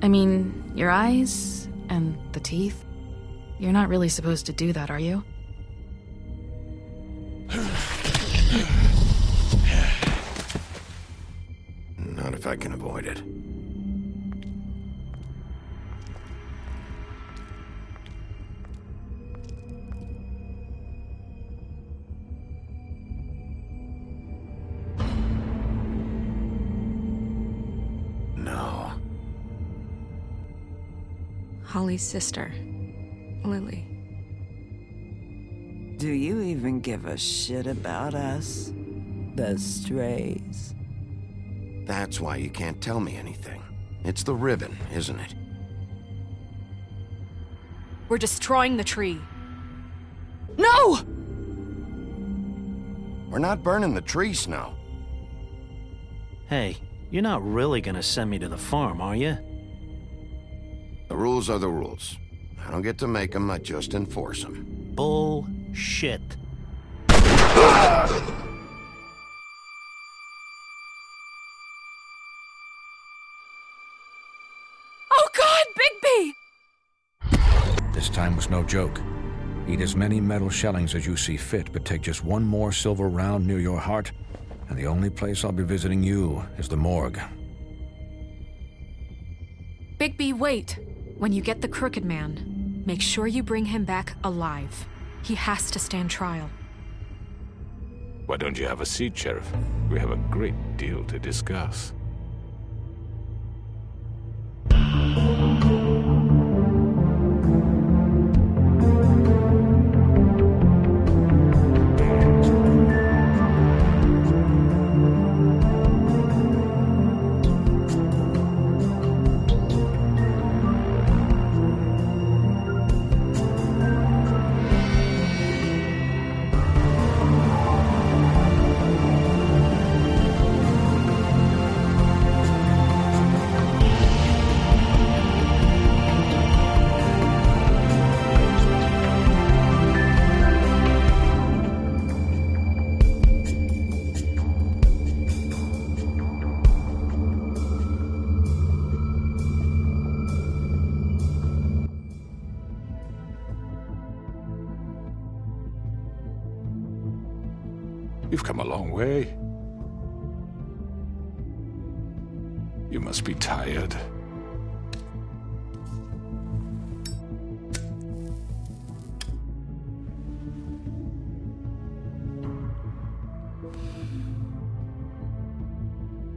I mean, your eyes and the teeth. You're not really supposed to do that, are you? Not if I can avoid it. No. Holly's sister, Lily. Do you even give a shit about us? The strays? That's why you can't tell me anything. It's the ribbon, isn't it? We're destroying the tree. No! We're not burning the tree, Snow. Hey, you're not really gonna send me to the farm, are you? The rules are the rules. I don't get to make them, I just enforce them. Bullshit. Oh God, Bigby! This time was no joke. Eat as many metal shellings as you see fit, but take just one more silver round near your heart, and the only place I'll be visiting you is the morgue. Bigby, wait. When you get the Crooked Man, make sure you bring him back alive. He has to stand trial. Why don't you have a seat, Sheriff? We have a great deal to discuss. You've come a long way. You must be tired.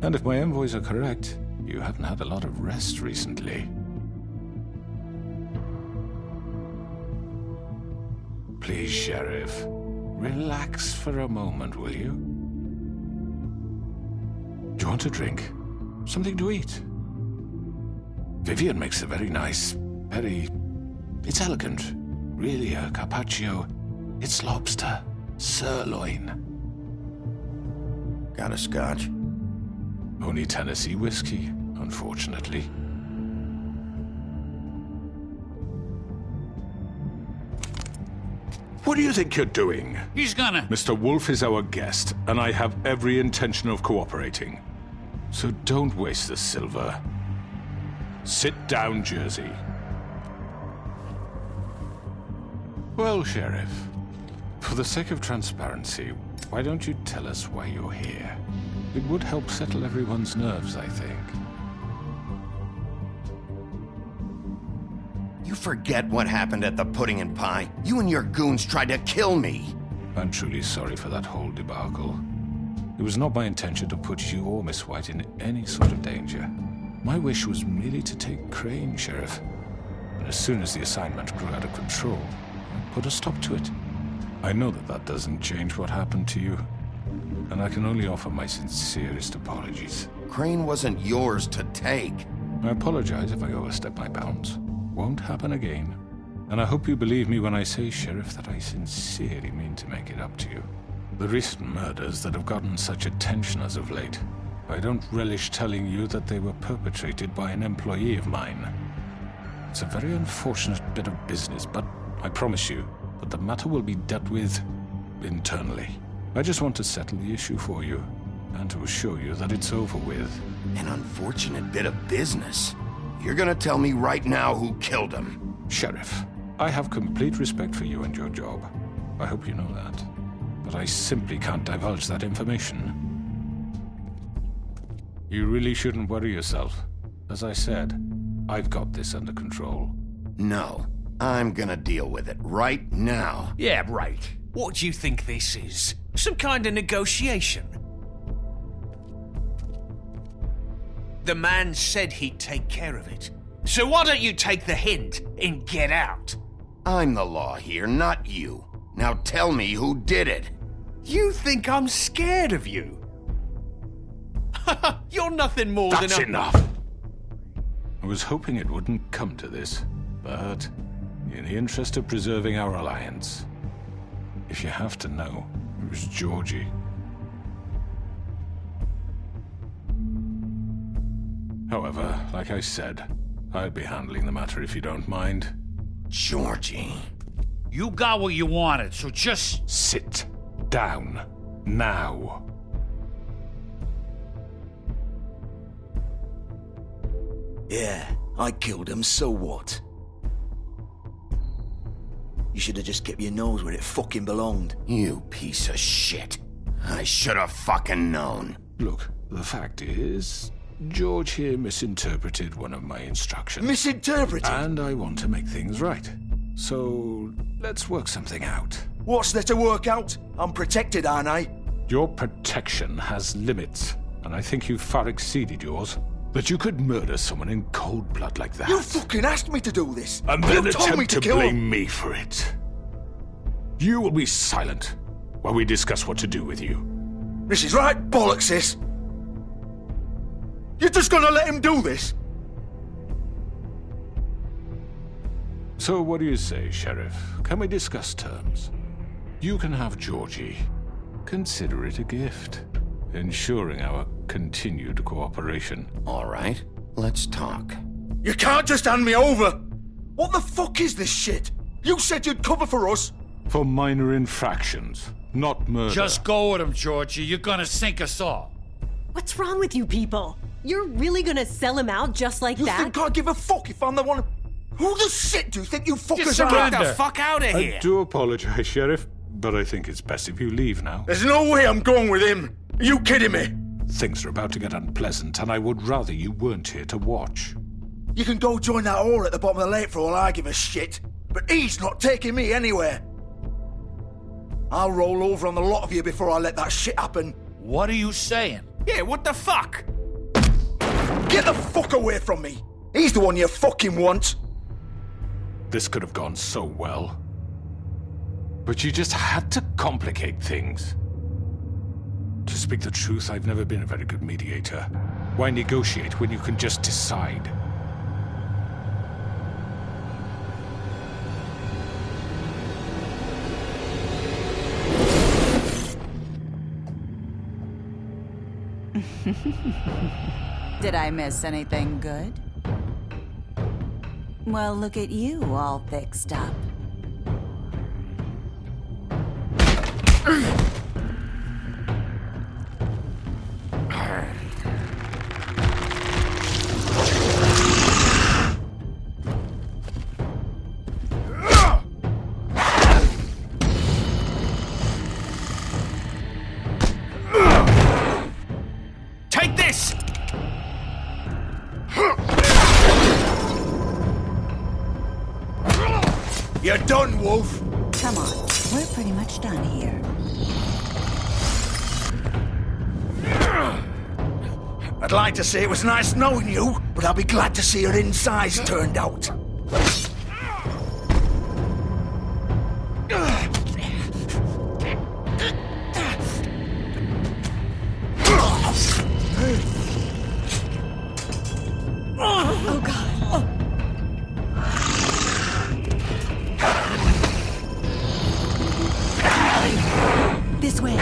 And if my envoys are correct, you haven't had a lot of rest recently. Please, Sheriff. Relax for a moment, will you? Do you want a drink? Something to eat? Vivian makes a very nice, it's elegant. Really a carpaccio. It's lobster. Sirloin. Got a scotch? Only Tennessee whiskey, unfortunately. What do you think you're doing? He's gonna... Mr. Wolf is our guest, and I have every intention of cooperating. So don't waste the silver. Sit down, Jersey. Well, Sheriff, for the sake of transparency, why don't you tell us why you're here? It would help settle everyone's nerves, I think. You forget what happened at the Pudding and Pie. You and your goons tried to kill me. I'm truly sorry for that whole debacle. It was not my intention to put you or Miss White in any sort of danger. My wish was merely to take Crane, Sheriff. And as soon as the assignment grew out of control, I put a stop to it. I know that that doesn't change what happened to you, and I can only offer my sincerest apologies. Crane wasn't yours to take. I apologize if I overstep my bounds. Won't happen again. And I hope you believe me when I say, Sheriff, that I sincerely mean to make it up to you. The recent murders that have gotten such attention as of late, I don't relish telling you that they were perpetrated by an employee of mine. It's a very unfortunate bit of business, but I promise you that the matter will be dealt with internally. I just want to settle the issue for you, and to assure you that it's over with. An unfortunate bit of business. You're gonna tell me right now who killed him. Sheriff, I have complete respect for you and your job. I hope you know that. But I simply can't divulge that information. You really shouldn't worry yourself. As I said, I've got this under control. No, I'm gonna deal with it right now. Yeah, right. What do you think this is? Some kind of negotiation? The man said he'd take care of it. So why don't you take the hint and get out? I'm the law here, not you. Now tell me who did it. You think I'm scared of you? You're nothing more than That's a... enough! I was hoping it wouldn't come to this, but in the interest of preserving our alliance, if you have to know, it was Georgie. However, like I said, I'd be handling the matter if you don't mind. Georgie. You got what you wanted, so just... Sit down. Now. Yeah, I killed him, so what? You should have just kept your nose where it fucking belonged. You piece of shit. I should have fucking known. Look, the fact is, George here misinterpreted one of my instructions. Misinterpreted? And I want to make things right. So, let's work something out. What's there to work out? I'm protected, aren't I? Your protection has limits, and I think you've far exceeded yours. That you could murder someone in cold blood like that. You fucking asked me to do this! And then you told me attempt to kill blame him. me for it. You will be silent while we discuss what to do with you. This is right bollocks, sis. You're just gonna let him do this? So what do you say, Sheriff? Can we discuss terms? You can have Georgie. Consider it a gift, ensuring our continued cooperation. All right, let's talk. You can't just hand me over! What the fuck is this shit? You said you'd cover for us! For minor infractions, not murder. Just go with him, Georgie. You're gonna sink us all. What's wrong with you people? You're really gonna sell him out just like You that? think I give a fuck if I'm the one... Who the shit do you think you fuckers are? Get the fuck out of here! I do apologize, Sheriff, but I think it's best if you leave now. There's no way I'm going with him! Are you kidding me? Things are about to get unpleasant, and I would rather you weren't here to watch. You can go join that whore at the bottom of the lake for all I give a shit. But he's not taking me anywhere. I'll roll over on the lot of you before I let that shit happen. What are you saying? Yeah, what the fuck? Get the fuck away from me! He's the one you fucking want! This could have gone so well. But you just had to complicate things. To speak the truth, I've never been a very good mediator. Why negotiate when you can just decide? Did I miss anything good? Well, look at you, all fixed up. Take this! You're done, Wolf! Come on, we're pretty much done here. I'd like to say it was nice knowing you, but I'll be glad to see your insides turned out. Oh, God. This way.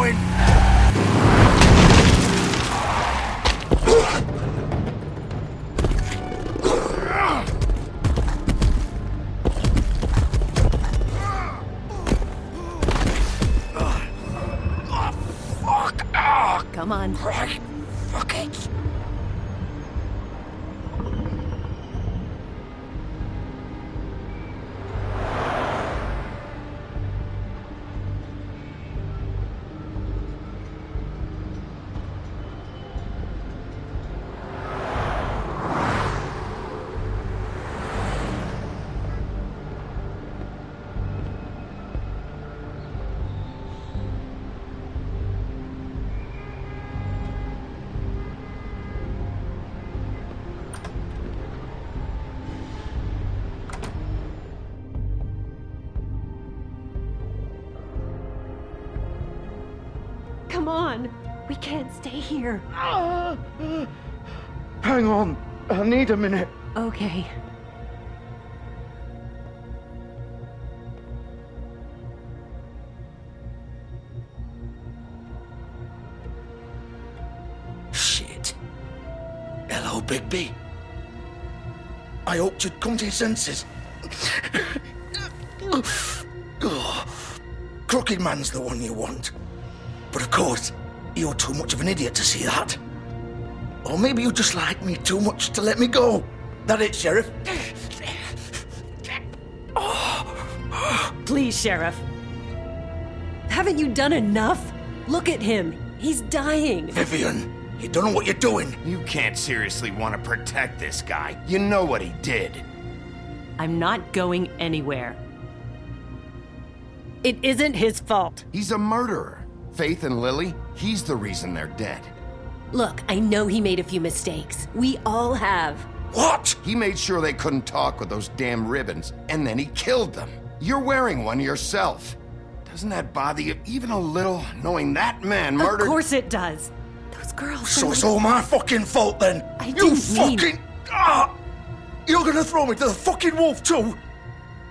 going. Come on. Fuck it. Come on. We can't stay here. Hang on. I need a minute. Okay. Shit. Hello, Bigby. I hoped you'd come to your senses. Crooked Man's the one you want. But of course, you're too much of an idiot to see that. Or maybe you just like me too much to let me go. That it, Sheriff? Please, Sheriff. Haven't you done enough? Look at him. He's dying. Vivian, you don't know what you're doing. You can't seriously want to protect this guy. You know what he did. I'm not going anywhere. It isn't his fault. He's a murderer. Faith and Lily, he's the reason they're dead. Look, I know he made a few mistakes. We all have. What? He made sure they couldn't talk with those damn ribbons, and then he killed them. You're wearing one yourself. Doesn't that bother you even a little, knowing that man murdered— Of course it does. Those girls— So it's all my fucking fault then? I You didn't mean— fucking— You're gonna throw me to the fucking wolf too?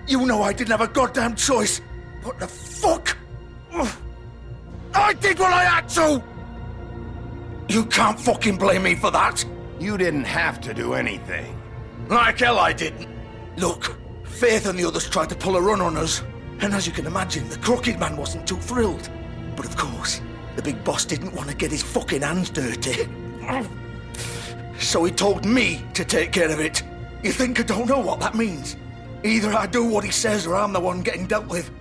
You know I didn't have a goddamn choice. What the fuck? I did what I had to! You can't fucking blame me for that. You didn't have to do anything. Like hell I didn't. Look, Faith and the others tried to pull a run on us. And as you can imagine, the Crooked Man wasn't too thrilled. But of course, the big boss didn't want to get his fucking hands dirty. So he told me to take care of it. You think I don't know what that means? Either I do what he says or I'm the one getting dealt with.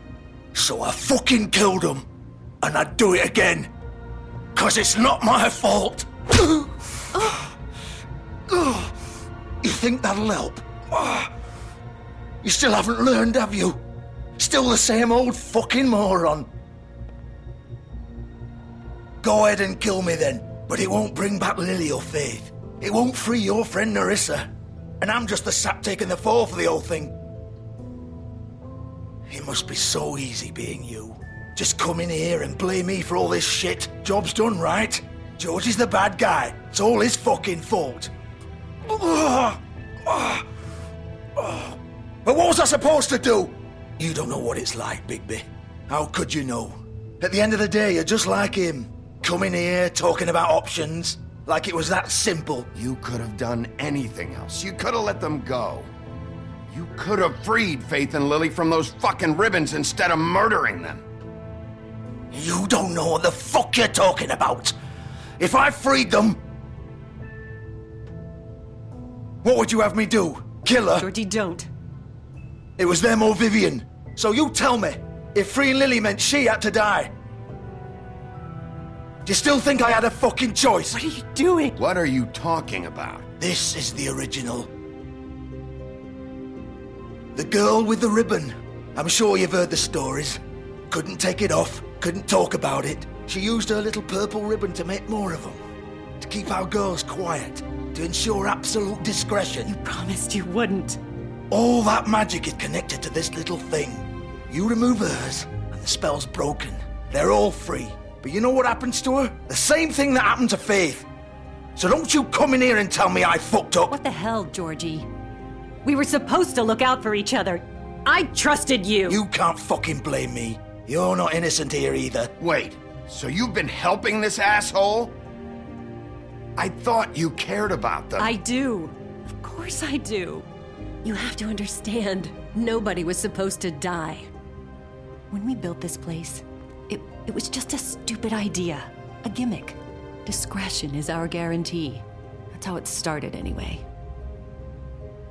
So I fucking killed him. And I'd do it again. 'Cause it's not my fault. You think that'll help? You still haven't learned, have you? Still the same old fucking moron. Go ahead and kill me then, but it won't bring back Lily or Faith. It won't free your friend Nerissa. And I'm just the sap taking the fall for the whole thing. It must be so easy being you. Just come in here and blame me for all this shit. Job's done, right? George is the bad guy. It's all his fucking fault. But what was I supposed to do? You don't know what it's like, Bigby. How could you know? At the end of the day, you're just like him. Coming here, talking about options. Like it was that simple. You could have done anything else. You could have let them go. You could have freed Faith and Lily from those fucking ribbons instead of murdering them. You don't know what the fuck you're talking about. If I freed them... What would you have me do? Kill her? Georgie, don't. It was them or Vivian. So you tell me, if freeing Lily meant she had to die. Do you still think I had a fucking choice? What are you doing? What are you talking about? This is the original. The girl with the ribbon. I'm sure you've heard the stories. Couldn't take it off, couldn't talk about it. She used her little purple ribbon to make more of them. To keep our girls quiet. To ensure absolute discretion. You promised you wouldn't. All that magic is connected to this little thing. You remove hers, and the spell's broken. They're all free. But you know what happens to her? The same thing that happened to Faith. So don't you come in here and tell me I fucked up. What the hell, Georgie? We were supposed to look out for each other. I trusted you. You can't fucking blame me. You're not innocent here either. Wait, So you've been helping this asshole? I thought you cared about them. I do. Of course I do. You have to understand, nobody was supposed to die. When we built this place, it was just a stupid idea. A gimmick. Discretion is our guarantee. That's how it started anyway.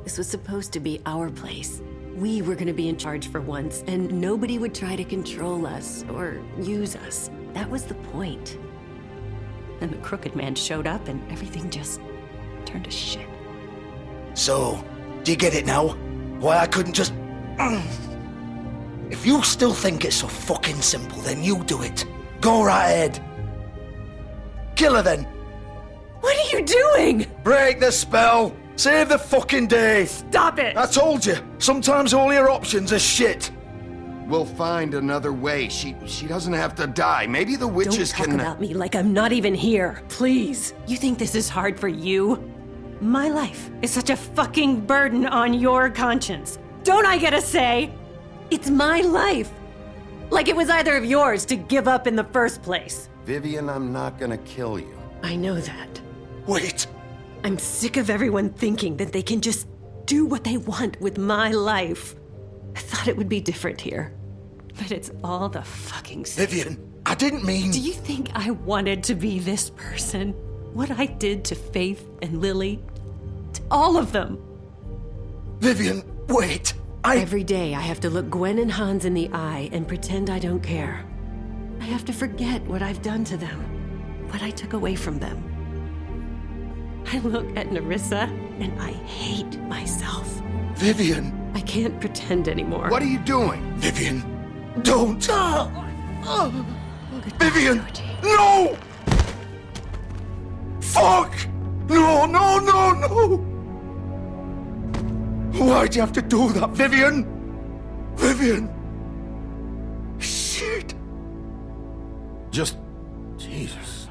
This was supposed to be our place. We were gonna be in charge for once, and nobody would try to control us or use us. That was the point. And the crooked man showed up and everything just turned to shit. So, do you get it now? Why I couldn't just... If you still think it's so fucking simple, then you do it. Go right ahead. Kill her then. What are you doing? Break the spell. Save the fucking day. Stop it. I told you. Sometimes all your options are shit. We'll find another way. She doesn't have to die. Maybe the witches Don't talk about me like I'm not even here. Please. You think this is hard for you? My life is such a fucking burden on your conscience. Don't I get a say? It's my life. Like it was either of yours to give up in the first place. Vivian, I'm not gonna kill you. I know that. Wait. I'm sick of everyone thinking that they can just do what they want with my life. I thought it would be different here. But it's all the fucking same. Vivian, I didn't mean... Do you think I wanted to be this person? What I did to Faith and Lily? To all of them? Vivian, wait. Every day I have to look Gwen and Hans in the eye and pretend I don't care. I have to forget what I've done to them. What I took away from them. I look at Nerissa and I hate myself. Vivian. I can't pretend anymore. What are you doing? Vivian, don't. Vivian, no! Fuck! No, no, no, no! Why'd you have to do that, Vivian? Vivian! Shit! Just... Jesus.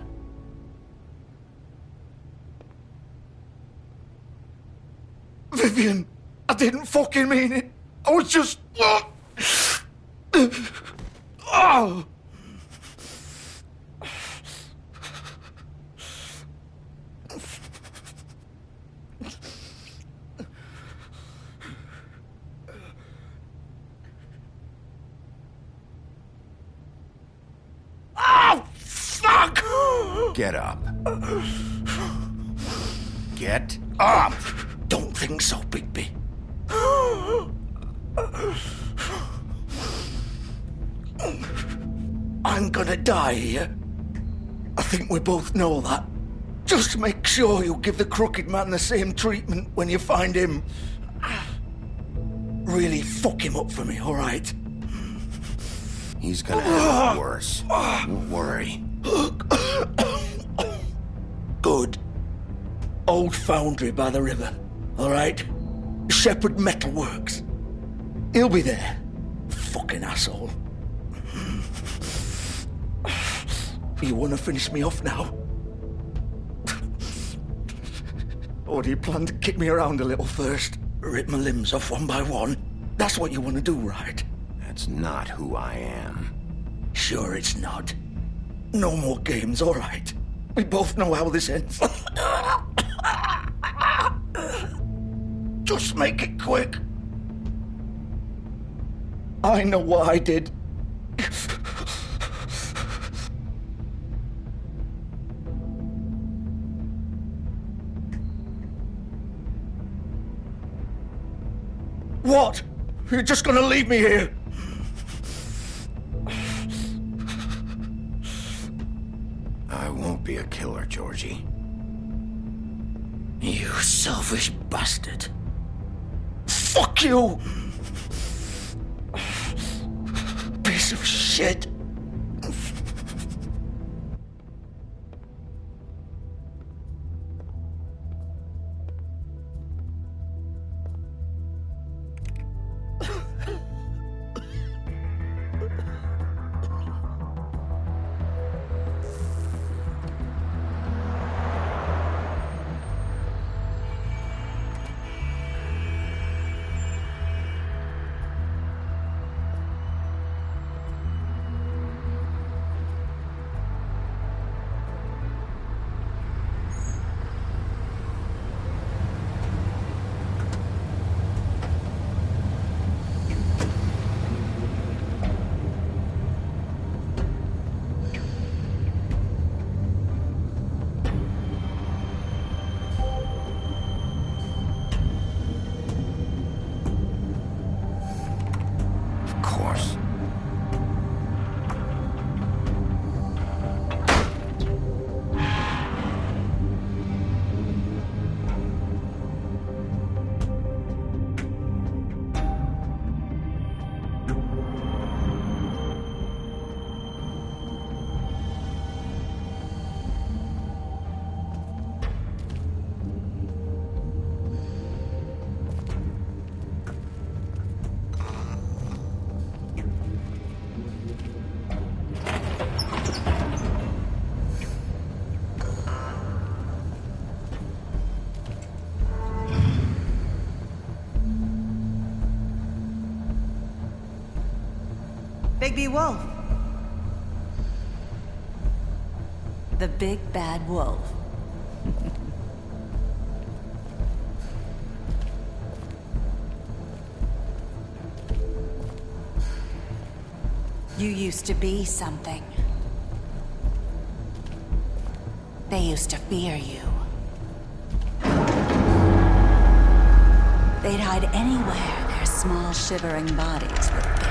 Vivian, I didn't fucking mean it. I was just... Oh! Oh, fuck! Get up. Get up! Don't think so, Bigby. I'm gonna die here. I think we both know that. Just make sure you give the crooked man the same treatment when you find him. Really fuck him up for me, all right? He's gonna have it worse. Don't worry. Good. Old foundry by the river, all right? Shepherd Metalworks. He'll be there. Fucking asshole. You want to finish me off now? Or do you plan to kick me around a little first? Rip my limbs off one by one? That's what you want to do, right? That's not who I am. Sure it's not. No more games, all right? We both know how this ends. Just make it quick. I know what I did. What? You're just gonna leave me here? I won't be a killer, Georgie. You selfish bastard. Fuck you! Piece of shit. Bigby Wolf. The big bad wolf. You used to be something. They used to fear you. They'd hide anywhere their small shivering bodies would fit.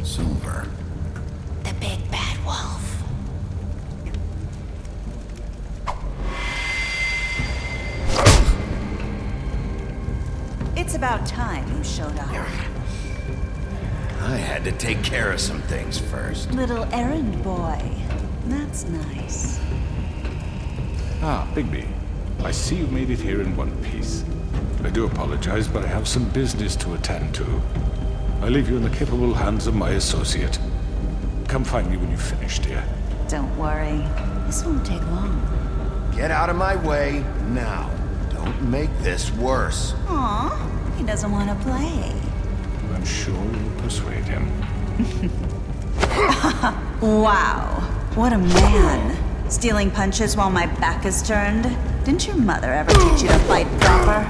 Silver. The big bad wolf. It's about time you showed up. I had to take care of some things first. Little errand boy. That's nice. Ah, Bigby. I see you've made it here in one piece. I do apologize, but I have some business to attend to. I leave you in the capable hands of my associate. Come find me when you've finished, dear. Don't worry. This won't take long. Get out of my way now. Don't make this worse. Aw, he doesn't want to play. I'm sure you'll persuade him. Wow, what a man. Stealing punches while my back is turned? Didn't your mother ever teach you to fight proper?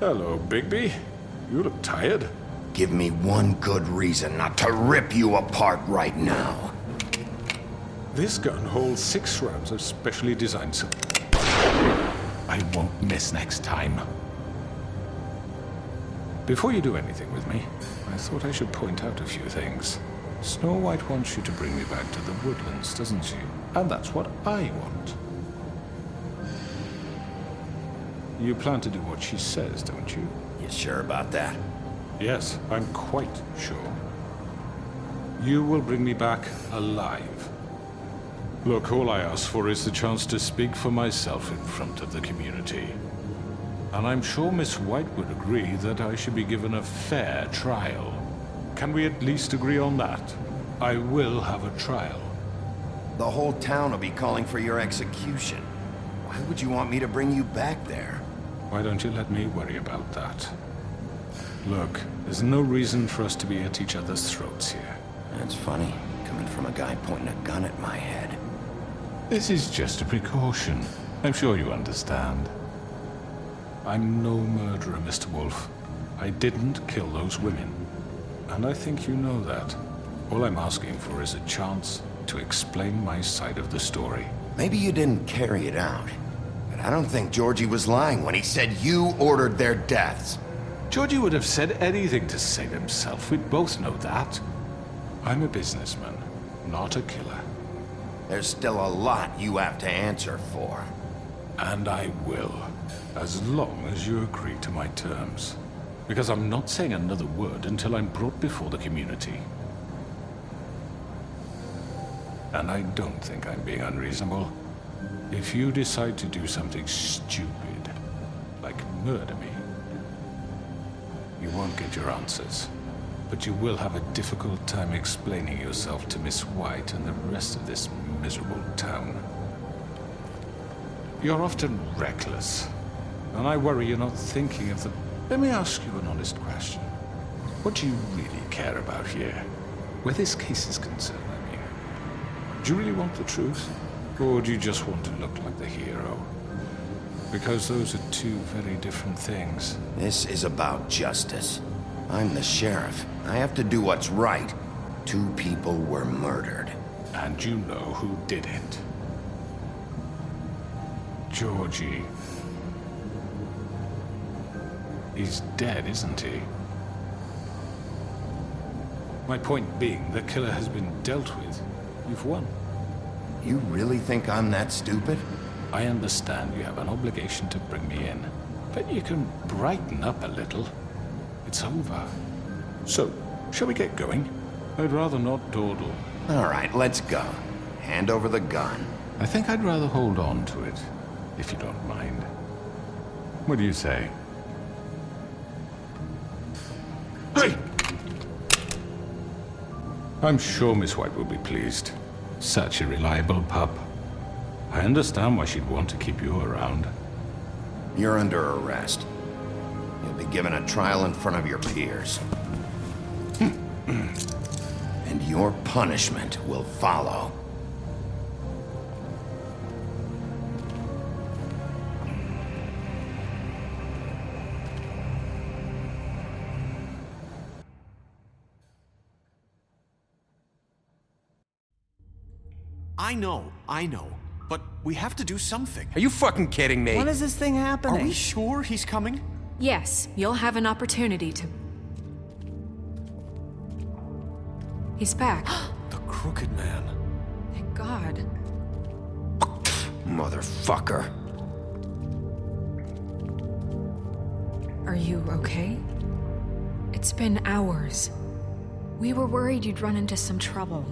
Hello, Bigby. You look tired. Give me one good reason not to rip you apart right now. This gun holds 6 rounds of specially designed I won't miss next time. Before you do anything with me, I thought I should point out a few things. Snow White wants you to bring me back to the woodlands, doesn't she? And that's what I want. You plan to do what she says, don't you? You sure about that? Yes, I'm quite sure. You will bring me back alive. Look, all I ask for is the chance to speak for myself in front of the community. And I'm sure Miss White would agree that I should be given a fair trial. Can we at least agree on that? I will have a trial. The whole town will be calling for your execution. Why would you want me to bring you back there? Why don't you let me worry about that? Look, there's no reason for us to be at each other's throats here. That's funny, coming from a guy pointing a gun at my head. This is just a precaution. I'm sure you understand. I'm no murderer, Mr. Wolf. I didn't kill those women. And I think you know that. All I'm asking for is a chance to explain my side of the story. Maybe you didn't carry it out. But I don't think Georgie was lying when he said you ordered their deaths. Georgie would have said anything to save himself. We'd both know that. I'm a businessman, not a killer. There's still a lot you have to answer for. And I will, as long as you agree to my terms. Because I'm not saying another word until I'm brought before the community. And I don't think I'm being unreasonable. If you decide to do something stupid, like murder me, you won't get your answers. But you will have a difficult time explaining yourself to Miss White and the rest of this miserable town. You're often reckless, and I worry you're not thinking of the... Let me ask you an honest question. What do you really care about here? Where this case is concerned, I mean. Do you really want the truth? Or do you just want to look like the hero? Because those are two very different things. This is about justice. I'm the sheriff. I have to do what's right. 2 people were murdered. And you know who did it. Georgie. He's dead, isn't he? My point being, the killer has been dealt with. You've won. You really think I'm that stupid? I understand you have an obligation to bring me in, but you can brighten up a little. It's over. So, shall we get going? I'd rather not dawdle. All right, let's go. Hand over the gun. I think I'd rather hold on to it, if you don't mind. What do you say? Hey! I'm sure Miss White will be pleased. Such a reliable pup. I understand why she'd want to keep you around. You're under arrest. You'll be given a trial in front of your peers. And your punishment will follow. I know. But we have to do something. Are you fucking kidding me? When is this thing happening? Are we sure he's coming? Yes, you'll have an opportunity to... He's back. The Crooked Man. Thank God. Motherfucker. Are you okay? It's been hours. We were worried you'd run into some trouble.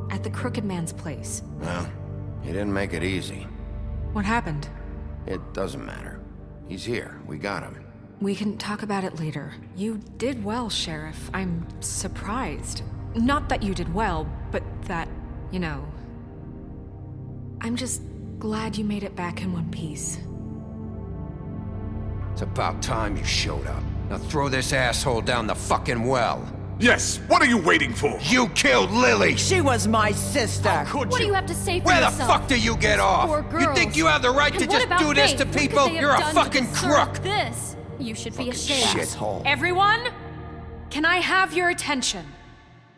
At the Crooked Man's place. Well, he didn't make it easy. What happened? It doesn't matter. He's here. We got him. We can talk about it later. You did well, Sheriff. I'm surprised. Not that you did well, but that, you know... I'm just glad you made it back in one piece. It's about time you showed up. Now throw this asshole down the fucking well. Yes, what are you waiting for? You killed Lily! She was my sister! How could What you? do you have to say for Where yourself? the fuck do you get off? Poor You girls. think you have the right to And what just about do this Faith? to What could people? they have You're a done to fucking deserve crook! This? You should be Fucking ashamed. shithole. Everyone, can I have your attention?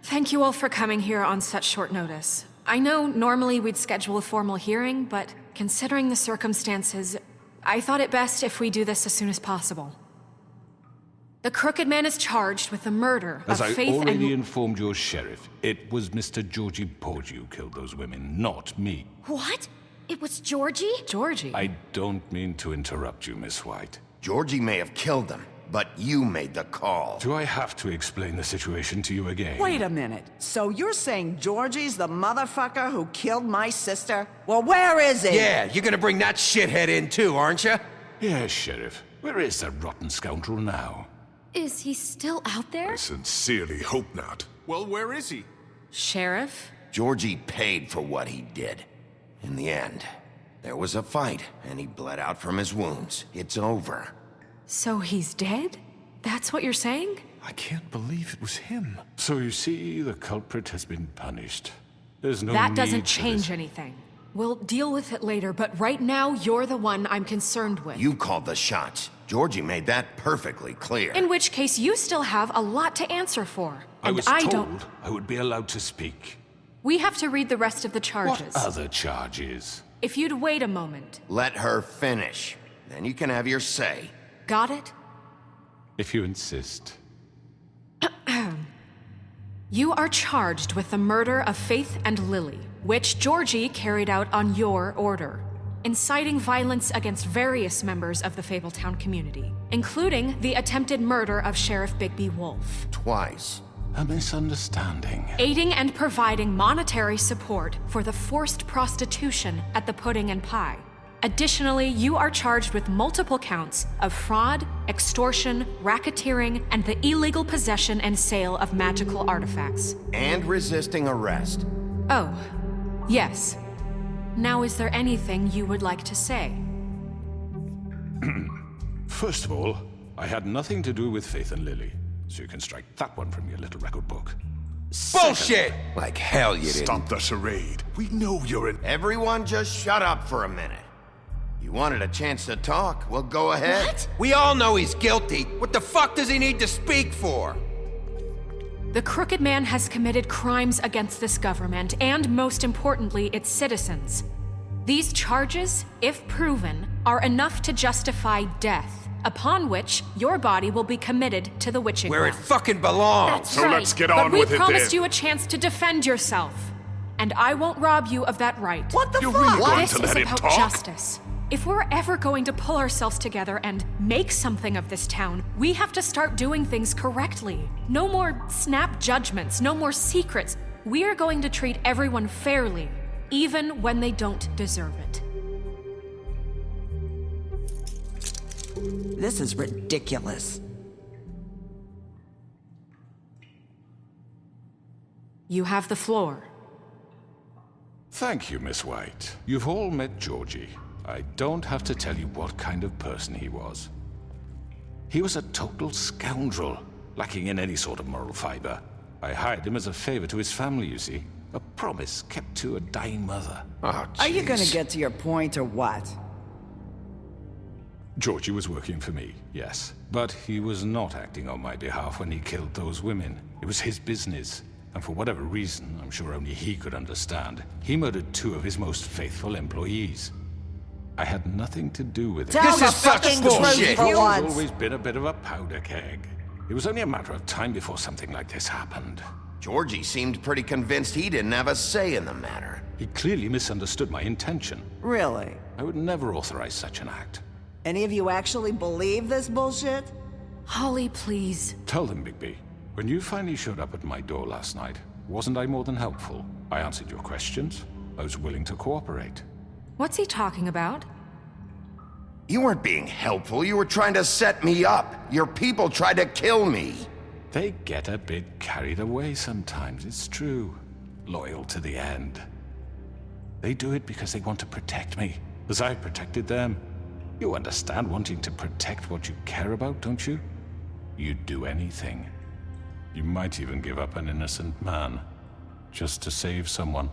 Thank you all for coming here on such short notice. I know normally we'd schedule a formal hearing, but considering the circumstances, I thought it best if we do this as soon as possible. The Crooked Man is charged with the murder As of I Faith already and... informed your sheriff, it was Mr. Georgie Porgy who killed those women, not me. What? It was Georgie? Georgie? I don't mean to interrupt you, Miss White. Georgie may have killed them, but you made the call. Do I have to explain the situation to you again? Wait a minute. So you're saying Georgie's the motherfucker who killed my sister? Well, where is he? Yeah, you're gonna bring that shithead in too, aren't you? Yes, Sheriff. Where is that rotten scoundrel now? Is he still out there? I sincerely hope not. Well, where is he? Sheriff? Georgie paid for what he did. In the end, there was a fight, and he bled out from his wounds. It's over. So he's dead? That's what you're saying? I can't believe it was him. So you see, the culprit has been punished. There's no That need doesn't for change this. anything. We'll deal with it later, but right now, you're the one I'm concerned with. You called the shots. Georgie made that perfectly clear. In which case, you still have a lot to answer for. I And was I told don't... I would be allowed to speak. We have to read the rest of the charges. What other charges? If you'd wait a moment. Let her finish. Then you can have your say. Got it? If you insist. You are charged with the murder of Faith and Lily, which Georgie carried out on your order, inciting violence against various members of the Fabletown community, including the attempted murder of Sheriff Bigby Wolf. Twice. A misunderstanding. Aiding and providing monetary support for the forced prostitution at the Pudding and Pie. Additionally, you are charged with multiple counts of fraud, extortion, racketeering, and the illegal possession and sale of magical artifacts. And resisting arrest. Oh, yes. Now, is there anything you would like to say? First of all, I had nothing to do with Faith and Lily, so you can strike that one from your little record book. Bullshit! Like hell you didn't. Stop the charade. We know you're an... Everyone just shut up for a minute. You wanted a chance to talk, well, go ahead. What? We all know he's guilty. What the fuck does he need to speak for? The Crooked Man has committed crimes against this government and, most importantly, its citizens. These charges, if proven, are enough to justify death, upon which your body will be committed to the witching Where it well. fucking belongs. That's So right. let's get on but with we it promised then. you a chance to defend yourself, and I won't rob you of that right. What the You're fuck? really going This to is let him about talk? justice. If we're ever going to pull ourselves together and make something of this town, we have to start doing things correctly. No more snap judgments, no more secrets. We are going to treat everyone fairly, even when they don't deserve it. This is ridiculous. You have the floor. Thank you, Miss White. You've all met Georgie. I don't have to tell you what kind of person he was. He was a total scoundrel, lacking in any sort of moral fiber. I hired him as a favor to his family, you see. A promise kept to a dying mother. Oh, Are you gonna jeez. get to your point or what? Georgie was working for me, yes. But he was not acting on my behalf when he killed those women. It was his business. And for whatever reason, I'm sure only he could understand, he murdered 2 of his most faithful employees. I had nothing to do with it. Tell the fucking truth He for has once. always been a bit of a powder keg. It was only a matter of time before something like this happened. Georgie seemed pretty convinced he didn't have a say in the matter. He clearly misunderstood my intention. Really? I would never authorize such an act. Any of you actually believe this bullshit? Holly, please. Tell them, Bigby. When you finally showed up at my door last night, wasn't I more than helpful? I answered your questions. I was willing to cooperate. What's he talking about? You weren't being helpful, you were trying to set me up. Your people tried to kill me. They get a bit carried away sometimes, it's true. Loyal to the end. They do it because they want to protect me, as I protected them. You understand wanting to protect what you care about, don't you? You'd do anything. You might even give up an innocent man, just to save someone.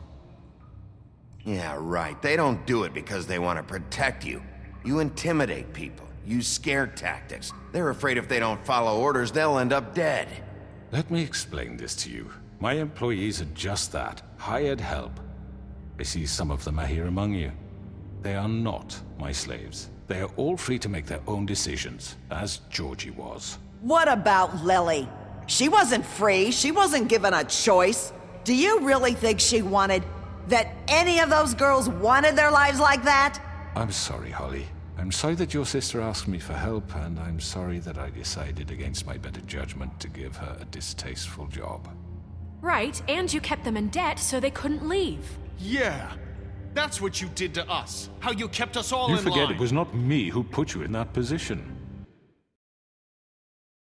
Yeah, right. They don't do it because they want to protect you. You intimidate people. use scare tactics. They're afraid if they don't follow orders, they'll end up dead. Let me explain this to you. My employees are just that, hired help. I see some of them are here among you. They are not my slaves. They are all free to make their own decisions, as Georgie was. What about Lily? She wasn't free. She wasn't given a choice. Do you really think she wanted... that any of those girls wanted their lives like that? I'm sorry, Holly. I'm sorry that your sister asked me for help, and I'm sorry that I decided against my better judgment to give her a distasteful job. Right, and you kept them in debt so they couldn't leave. Yeah, that's what you did to us. How you kept us all in line. You forget it was not me who put you in that position.